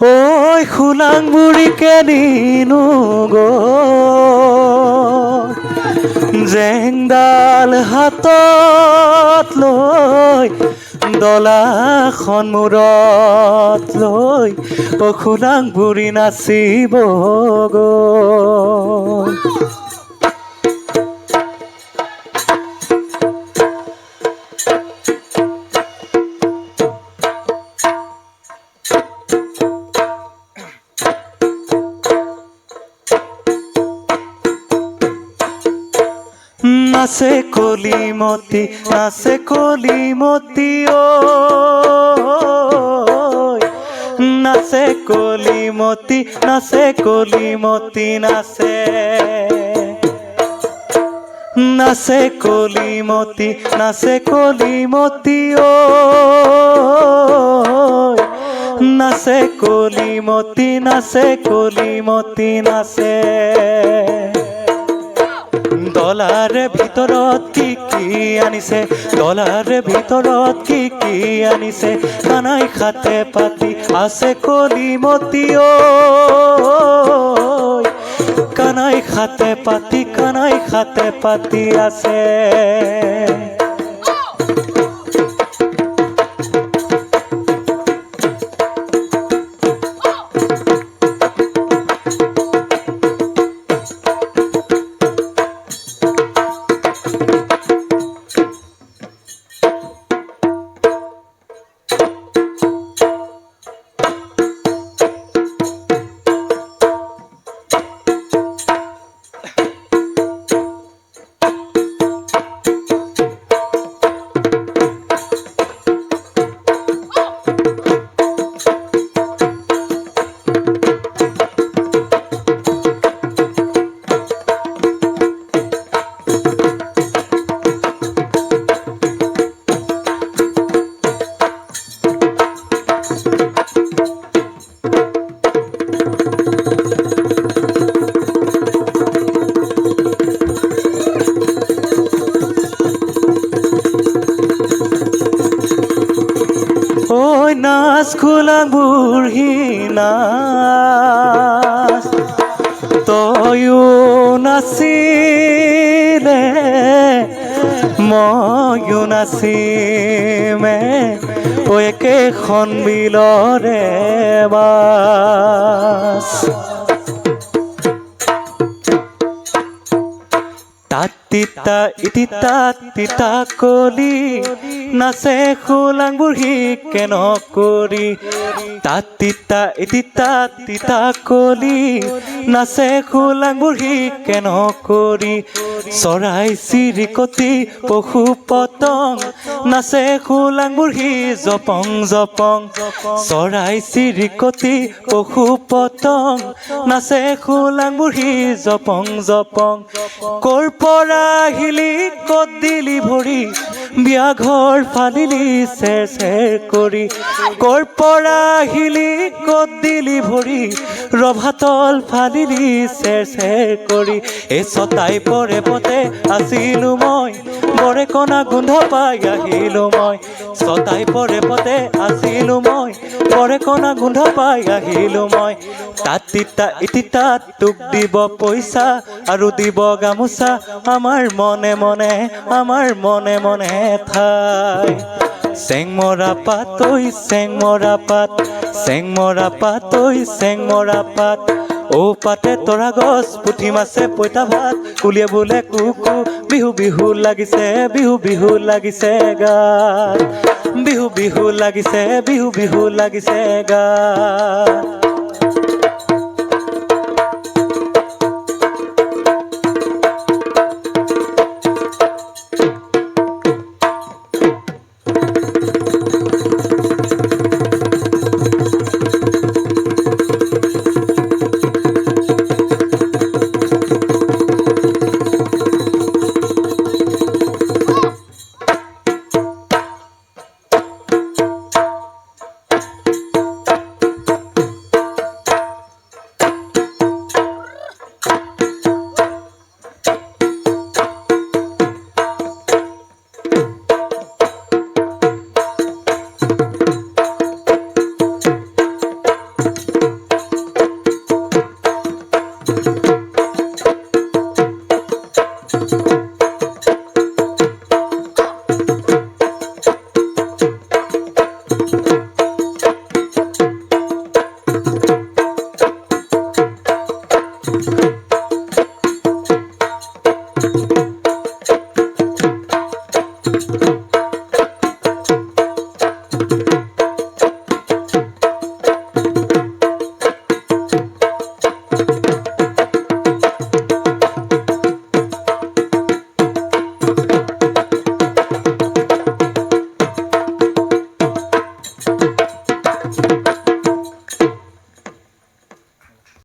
ওই খুলাং বুড়িকে নিনো গো জেংডাল হাতত লৈ ডলাখন মূৰত লৈ ও খুলাং বুঢ়ী নাচিব গৈ নাচে কলিমতি ও নাচে কলিমতি নাচে কলিমতি ও নাচে কলিমতি নাচে ডলাৰে ভিতৰত কি আনিছে ডলাৰে ভিতৰত কি আনিছে কানাই খাতে পাতি আছে কলিমতি ও কানাই খাতে পাতি আছে ওই নাচ খুলাং বুঢ়ী নাচ তয়ো নাচিলে ময়ো নাচিমে ও একেখন বিলৰে বাছ তিতা ইতিতা তিতা কলি নাচে খুলাং বুঢ়ী কেন কৰি তিতা ইতিতা তিতা কলি নাচে খুলাং বুঢ়ী কেন কৰি চৰাই চিৰিকটি পশু পতং নাচে খুলাং বুঢ়ী জপং জপং চৰাই চিৰিকটি পশু পতং নাচে খুলাং বুঢ়ী জপং জপং কৰ পৰা আহিলি ক'ত দিলি ভৰি বিয়া ঘৰ ফালিলি চেৰ চেৰ কৰি কৰ পৰা আহিলি ক'ত দিলি ভৰি ৰভাতল ফালিলি চেৰ চেৰ কৰি এই ছটাই পৰে পতে আছিলো মই বৰে কণা গোন্ধ পাই আহিলো মই ছটাই পৰে পতে আছিলো মই বৰে কণা গোন্ধ পাই আহিলো মই তাত তিতা ইতিতা তোক দিব পইচা আৰু দিব গামোচা আমাৰ মনে মনে ঠাই চেংমৰা পাত ঐ চেংমৰা পাত ঔ পাতে তৰা গছ পুঠি মাছে পইতা ভাত কুলিয়ে বোলে কুকু বিহু বিহু লাগিছে গাত বিহু লাগিছে গাত